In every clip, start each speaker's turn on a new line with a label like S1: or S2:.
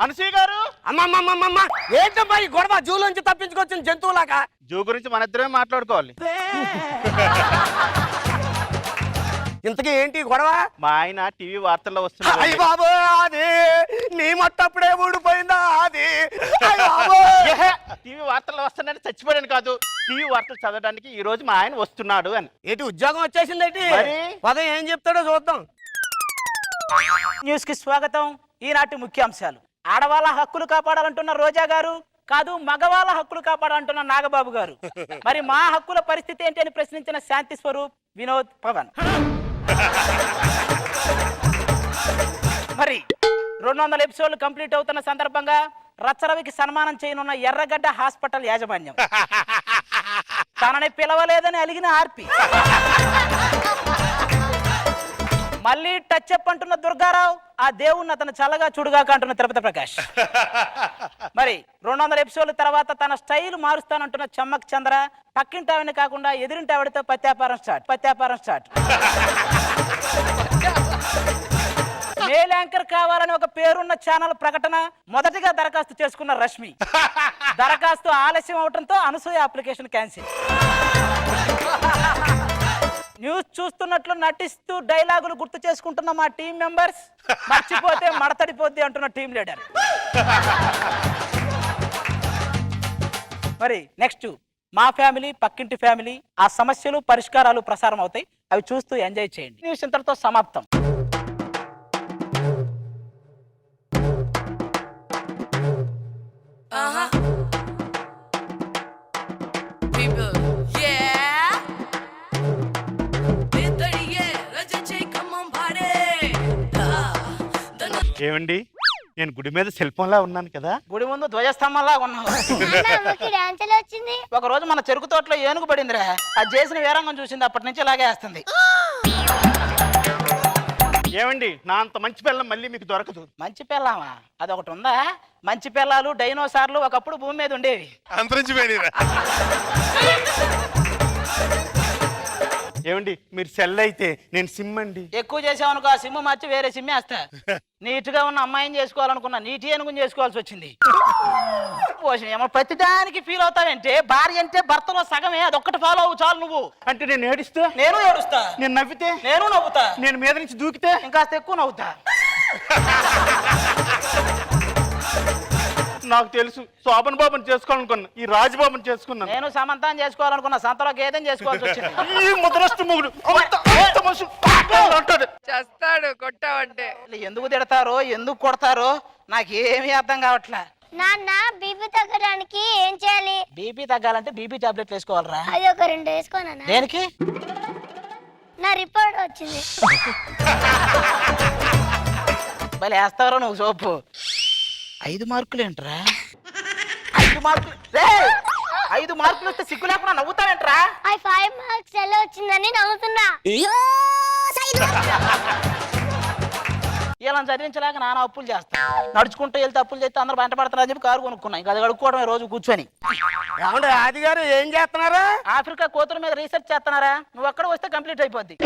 S1: అనసూయ గారు.
S2: అమ్మమ్మమ్మమ్మ ఏంటమ్మా ఈ గొడవ? జూలోంచి తప్పించుకొచ్చిన జంతువులాగా.
S1: జూ గురించి మన ఇద్దరమే మాట్లాడుకోవాలి.
S2: ఇంతకీ ఏంటి గొడవ?
S1: మా ఆయన టీవీ వార్తల్లో వస్తున్నారు.
S2: అయ్య బాబు, అది నీ మట్టప్పుడే ఊడిపోయిందా? అది
S1: టీవీ వార్తల్లో వస్తున్నాడని చచ్చిపోయాను కాదు, టీవీ వార్తలు చదవడానికి ఈ రోజు మా ఆయన వస్తున్నాడు అని.
S2: ఏంటి ఉద్యోగం వచ్చేసింది ఏంటి? పదం ఏం చెప్తాడో చూద్దాం.
S3: న్యూస్ కి స్వాగతం. ఈనాటి ముఖ్యాంశాలు. ఆడవాళ్ళ హక్కులు కాపాడాలంటున్న రోజా గారు, కాదు మగవాళ్ళ హక్కులు కాపాడాలంటున్న నాగబాబు గారు. మరి మా హక్కుల పరిస్థితి ఏంటి అని ప్రశ్నించిన శాంతి స్వరూప్, వినోద్, పవన్. మరి 200 ఎపిసోడ్లు కంప్లీట్ అవుతున్న సందర్భంగా రచ్చరవికి సన్మానం చేయనున్న ఎర్రగడ్డ హాస్పిటల్ యాజమాన్యం తనని పిలవలేదని అలిగిన ఆర్పి. మళ్ళీ టచ్ అప్ అంటున్న దుర్గారావు, ఆ దేవుణ్ణి అతను చల్లగా చూడుగాక అంటున్న తిరుపతి ప్రకాష్. మరి 200 ఎపిసోడ్ల తర్వాత తన స్టైల్ మారుస్తానంటున్న చమ్మక్ చంద్ర, పక్కింటావిని కాకుండా ఎదిరింటావిడితో పత్యాపారం స్టార్ట్. మేల్ యాంకర్ కావాలని ఒక పేరున్న ఛానల్ ప్రకటన మొదటిగా దరఖాస్తు చేసుకున్న రష్మి. దరఖాస్తు ఆలస్యం అవడంతో అనసూయ అప్లికేషన్ క్యాన్సిల్. న్యూస్ చూస్తున్నట్లు నటిస్తూ డైలాగులు గుర్తు చేసుకుంటున్న మా టీం మెంబర్స్, మర్చిపోతే మడతడిపోద్ది అంటున్న టీం లీడర్. మరి నెక్స్ట్ మా ఫ్యామిలీ, పక్కింటి ఫ్యామిలీ, ఆ సమస్యలు పరిష్కారాలు ప్రసారం అవుతాయి. అవి చూస్తూ ఎంజాయ్ చేయండి. న్యూస్ ఇంతటితో సమాప్తం.
S1: ఏమండి, నేను గుడి మీద శిల్పంలా ఉన్నాను కదా?
S3: గుడి ముందు ధ్వజస్తంభంలా ఉన్నావు. ఒక రోజు మన చెరుకు తోటలో ఏనుగు పడిందిరా, అది చేసిన వీరంగం చూసింది, అప్పటి నుంచి ఇలాగే వేస్తుంది.
S1: ఏమండి, నా అంత మంచి పిల్లం మళ్ళీ మీకు దొరకదు.
S3: మంచి పిల్లమా? అదొకటి ఉందా? మంచి పిల్లలు డైనోసార్లు ఒకప్పుడు భూమి మీద ఉండేవి,
S1: అంతరించిపోయినా. ఏమండి, మీరు సెల్ అయితే నేను సిమ్ అండి.
S3: ఎక్కువ చేసావనుకో ఆ సిమ్ మార్చి వేరే సిమ్ వేస్తా. నీట్ గా ఉన్న అమ్మాయిని చేసుకోవాలనుకున్నా, నీటి ఏనుగుని చేసుకోవాల్సి వచ్చింది. ప్రతిదానికి ఫీల్ అవుతావంటే భార్య అంటే భర్తలో సగమే, అదొక్కటి ఫాలో అవ్వు చాలు. నువ్వు
S1: అంటే నేను ఏడిస్తే
S3: నేను ఏడుస్తా,
S1: నేను నవ్వితే
S3: నేను నవ్వుతా,
S1: నేను మీద నుంచి దూకితే
S3: ఇంకాస్త ఎక్కువ నవ్వుతా.
S1: నాకు తెలుసు, శోభన్ బాబుని చేసుకోవాలనుకున్నా, ఈ రాజబాబుని చేసుకున్నాను.
S3: నేను సమంతాన్ని చేసుకోవాలనుకున్నా, సంతలో గేదెని చేసుకోవాల్సి వచ్చింది.
S1: ఈ ముద్రష్ట మొగుడు
S4: చేస్తాడు కొట్టావంటే.
S3: ఎందుకు తిడతారో ఎందుకు కొడతారో నాకేమీ అర్థం కావట్లే.
S5: నాన్న బీపీ తగ్గడానికి ఏం చేయాలి?
S3: బీపీ తగ్గాలంటే బీపీ టాబ్లెట్లు వేసుకోవాలరా?
S5: అది ఒక 2 వేసుకోనా?
S3: దేనికి?
S5: నా రిపోర్ట్ వచ్చింది.
S3: భలే వేస్తావరా నువ్వు సోపు. 5 మార్కులు ఏంట్రా? 5 మార్కులు? 5 మార్కులు వస్తే సిగ్గు లేకుండా నవ్వుతావేంట్రా?
S5: 5 మార్క్స్ ఎలా వచ్చిందని నవ్వుతున్నా.
S3: ఇలా చదివించలేక నాన్న అప్పులు చేస్తా. నడుచుకుంటూ వెళ్తే అప్పులు చేస్తే అందరూ బయట పడతారని చెప్పి కారు కొనుక్కున్నా. ఇంకా అది కడుక్కోవడమే రోజు కూర్చొని.
S2: ఏమండి ఆది గారు ఏం చేస్తున్నారా?
S3: ఆఫ్రికా కోతుల మీద రీసెర్చ్ చేస్తున్నారా? నువ్వు అక్కడ వస్తే కంప్లీట్ అయిపోద్ది.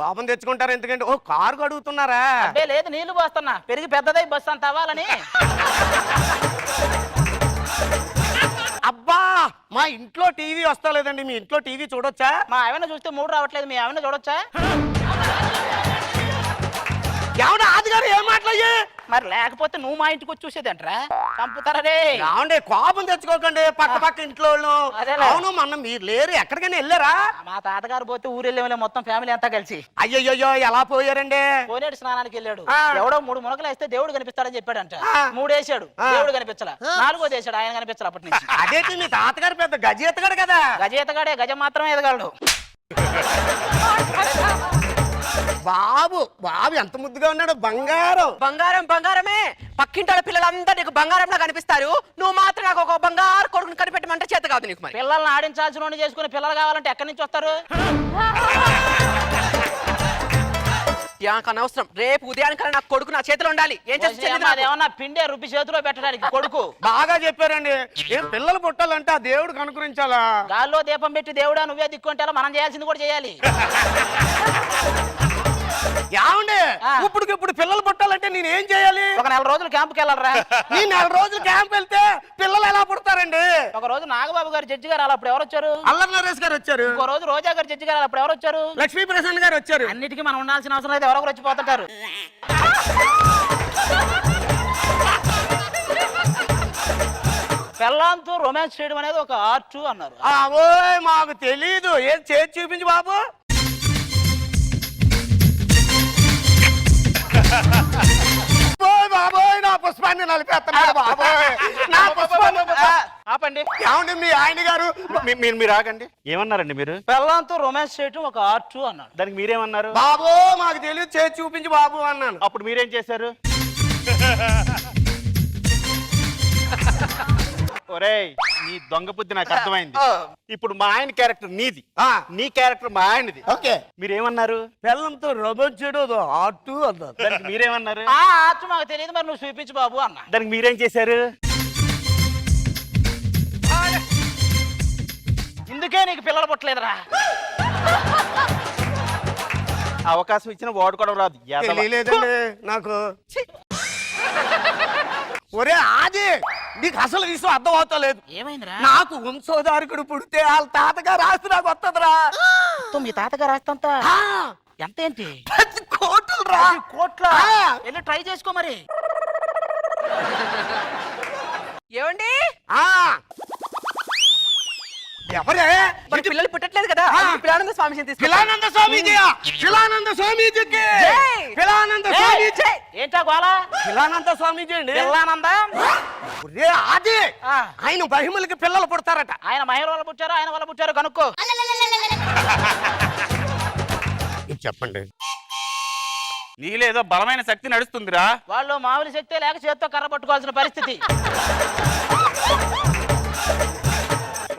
S2: పాపం తెచ్చుకుంటారు ఎందుకంటే ఓ కారు కడుగుతున్నారా?
S3: అబ్బే లేదు, నీళ్లు పోస్తున్నా, పెరిగి పెద్దదై బస్సు అంత అవ్వాలని.
S2: అబ్బా, మా ఇంట్లో టీవీ వస్తా లేదండి, మీ ఇంట్లో టీవీ చూడొచ్చా?
S3: మా ఆవిడ చూస్తే 3 రావట్లేదు, మీ ఆవిడ చూడొచ్చా?
S2: ఏమండి ఆది గారు ఏం మాట్లాడే?
S3: మరి లేకపోతే నువ్వు మా ఇంటికి వచ్చి చూసేదంటరా? చంపుతారే.
S2: ఏమండి కోపం తెచ్చుకోకండి, పక్క ఇంట్లో. అవును, మొన్న మీరు లేరు, ఎక్కడికైనా వెళ్ళారా?
S3: మా తాతగారు పోతే ఊరెళ్ళే మొత్తం ఫ్యామిలీ అంతా కలిసి.
S2: అయ్యయ్యో, ఎలా పోయారండి?
S3: కోనేటి స్నానానికి వెళ్ళాడు. ఎవడో 3 మునకలు వేస్తే దేవుడు కనిపిస్తాడని చెప్పాడంట. 3 వేసాడు, దేవుడు కనిపించలా. 4వ వేసాడు, ఆయన కనిపించాలి. అప్పటి నుంచి
S2: అదేంటి మీ తాతగారు పెద్ద గజ ఎత్తగాడు కదా?
S3: గజ ఎత్తగాడే, గజ మాత్రమే ఎదగలడు.
S2: బాబు ఎంత ముద్దుగా ఉన్నాడు, బంగారం.
S4: బంగారమే. పక్కింటి పిల్లలంతా నీకు బంగారంలా కనిపిస్తారు, నువ్వు మాత్రం నాకు ఒక బంగారు కొడుకుని కనిపెట్టమంటే చేత కాదు నీకు. మరి
S3: పిల్లల్ని ఆడించాల్సిన చేసుకుని పిల్లలు కావాలంటే ఎక్కడి నుంచి వస్తారు?
S4: అనవసరం. రేపు ఉదయానికల్లా నాకు కొడుకు నా చేతిలో ఉండాలి. ఏం చేస్తే
S3: ఏమన్నా పిండే రుబ్బి చేతిలో పెట్టడానికి కొడుకు?
S2: బాగా చెప్పారండి. ఏం పిల్లలు పుట్టాలంటే ఆ దేవుడికి అనుగ్రహించాలా?
S3: గాల్లో దీపం పెట్టి దేవుడా నువ్వే దిక్కుంటే మనం చేయాల్సింది కూడా చేయాలి.
S2: ఏమండి
S3: ఆ.
S2: ఇప్పుడు పిల్లలు పుట్టాలంటే నేను ఏం చేయాలి?
S3: ఒక నెల రోజులు క్యాంపుకి వెళ్ళాలరా.
S2: ఈ నెల రోజులు క్యాంప్ వెళ్తే పిల్లలు ఎలా పుడతారండి?
S3: ఒక రోజు నాగబాబు గారు జడ్జి గారు అప్పుడు ఎవరు వచ్చారు?
S2: అల్లరి నరేష్ గారు వచ్చారు.
S3: ఇంకో రోజు రోజా గారు జడ్జి గారు అప్పుడు ఎవరు వచ్చారు?
S2: లక్ష్మీ ప్రసన్న గారు వచ్చారు.
S3: అన్నిటికీ మనం ఉండాల్సిన అవసరం లేదు, ఎవరొకరు వచ్చిపోతుంటారు. పెళ్ళాంతో రొమాన్స్ చేయడం అనేది ఒక ఆర్ట్ అన్నారు.
S2: ఓయ్ మాకు తెలీదు. ఏం చేసి చూపించు బాబు. ఓయ్ బాబోయ్, నా పుష్పాన్ని నలిపేస్తున్నాడు బాబోయ్. నా పుష్పాన్ని
S1: ఆపండి.
S2: ఏమండి మీ ఆయన గారు?
S1: మీరు ఆగండి. ఏమన్నారండి మీరు?
S3: పెళ్ళాంతో రొమాన్స్ చేయడం ఒక ఆర్ట్ అన్నాడు.
S1: దానికి మీరేమన్నారు?
S2: బాబో మాకు తెలియదు, చేసి చూపించు బాబు అన్నాను.
S1: అప్పుడు మీరేం చేశారు? ఒరేయ్, నీ దొంగ బుద్ధి నాకు అర్థమైంది. ఇప్పుడు మా ఆయన క్యారెక్టర్ నీది, నీ క్యారెక్టర్ మా ఆయనది.
S2: ఓకే.
S1: మీరేమన్నారు?
S2: పిల్లలతో రొమాన్స్ చేయడం ఆర్ట్ అన్నారు.
S1: దానికి మీరేమన్నారు?
S3: ఆ ఆర్ట్ మాకు తెలియదు, మరి నువ్వు చూపించు బాబు అన్నా.
S1: దానికి మీరేం చేశారు?
S3: ఇందుకే నీకు పిల్లలు పుట్టలేదురా.
S1: అవకాశం ఇచ్చిన వాడుకోవడం రాదు. యాదవ.
S2: తెలియలేదండి నాకు. ఒరే ఆది, నీకు అసలు విషయం అర్థం అవుతలేదు.
S3: ఏమైందిరా?
S2: నాకు వంశోధారకుడు పుడితే వాళ్ళ తాతగారు ఆస్తి నాకు వస్తుందిరా.
S3: మీ తాతగారు రాస్తంతా
S2: ఆ,
S3: ఎంత ఏంటి?
S2: 10 కోట్లు రా.
S3: 10 కోట్ల?
S2: ఆ.
S3: వెళ్ళి ట్రై చేసుకో మరి.
S4: ఏమండి
S2: ఆ. ఎవరే?
S4: మరి పిల్లలు పుట్టట్లేదు కదా,
S2: ఆ.
S4: అందుకే పిలానంద స్వామిని తీసుకు.
S2: పిలానంద స్వామీజీ. పిలానంద స్వామీజీకి.
S4: జై.
S2: పిలానంద
S3: ఏయ్,
S2: స్వామీజీ.
S3: ఏంటా గోళ?
S2: పిలానంద స్వామీజీ అండి.
S3: పిల్లానంద?
S2: ఒరే ఆది,
S3: ఆ.
S2: ఆయన మహిమలకి పిల్లలు పుడతారట.
S3: ఆయన మహిళ వల్ల పుట్టారు, ఆయన వల్ల పుట్టారు కనుక్కో.
S2: చెప్పండి.
S1: నీలేదో బలమైన శక్తి నడుస్తుందిరా.
S3: వాళ్ళు మామూలు శక్తి లేక చేత్తో కర్ర పట్టుకోవాల్సిన పరిస్థితి.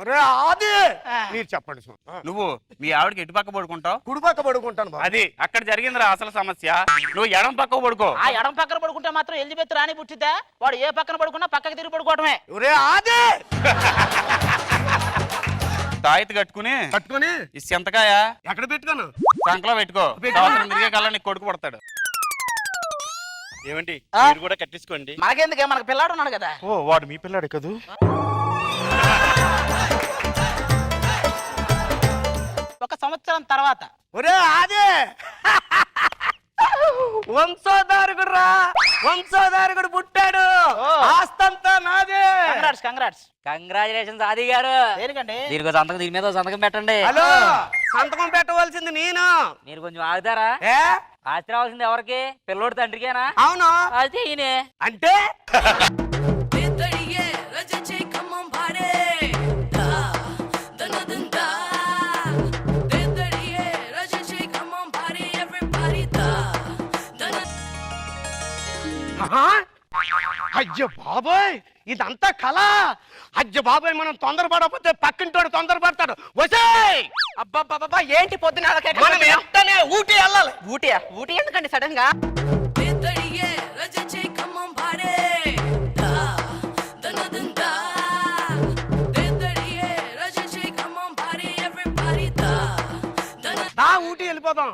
S2: ఒరే ఆది,
S3: ఆ.
S2: మీరు చెప్పండి స్వామి.
S1: నువ్వు మీ ఆవిడకి ఎటు పక్క పడుకుంటావు?
S2: కుడి పక్క పడుకుంటాను బాబు.
S1: అది అక్కడ జరిగిందిరా అసలు సమస్య. నువ్వు ఎడం పక్క పడుకో.
S3: ఆ ఎడం పక్కన పడుకుంటే మాత్రం ఎలిజబెత్ రాణి పుట్టిద్దా? వాడు ఏ పక్కన పడుకున్నా పక్కకి తిరిగి పడుకోవటమే.
S2: ఒరే ఆది,
S1: తాయితీ కట్టుకుని
S2: పట్టుకొని
S1: ఈ సెంతకాయ
S2: ఎక్కడ పెట్టుకోను?
S1: సంకలో పెట్టుకో. సంవత్సరం తిరిగే కల్లా నీకు కొడుకు పడతాడు. ఏమండి,
S3: ఆ?
S1: మీరు కూడా కట్టించుకోండి.
S3: మనకెందుకే, మనకు పిల్లాడు ఉన్నాడు కదా.
S1: ఓ, వాడు మీ పిల్లాడు కదూ.
S3: ఒక సంవత్సరం తర్వాత
S2: ఒరే ఆది, వంశోధారకుడు రా. వంశోధారకుడు పుట్టాడు.
S3: ఓ.
S2: ఆస్తంతా నాదే.
S3: Congrats congrats.
S6: కంగ్రాచులేషన్స్ ఆది గారు.
S3: దేనికండి?
S6: దీనికి సంతకం, దీని మీద ఓ సంతకం పెట్టండి.
S2: హలో, సంతకం పెట్టవలసింది నేను.
S6: మీరు కొంచెం ఆగుతారా?
S2: ఏ
S6: ఆస్తి రావాల్సింది ఎవరికి? పిల్లోడి తండ్రికేనా?
S2: అవును.
S6: అయితే ఈయనే.
S2: అంటే ఆహా? అయ్యో బాబోయ్, ఇదంతా కళ. అయ్యో బాబోయ్, మనం తొందరపడకపోతే పక్కింటోడు తొందరపడతాడు. వచ్చేయ్.
S4: అబ్బబ్బబ్బబ్బా, ఏంటి పొద్దున అలా కేకలు
S2: మనం
S4: పెట్టావు?
S2: వెంటనే ఊటీ వెళ్ళాలి.
S4: ఊటీయా? ఊటీ ఎందుకండి సడన్ గా?
S2: దా ఊటీ వెళ్ళిపోదాం.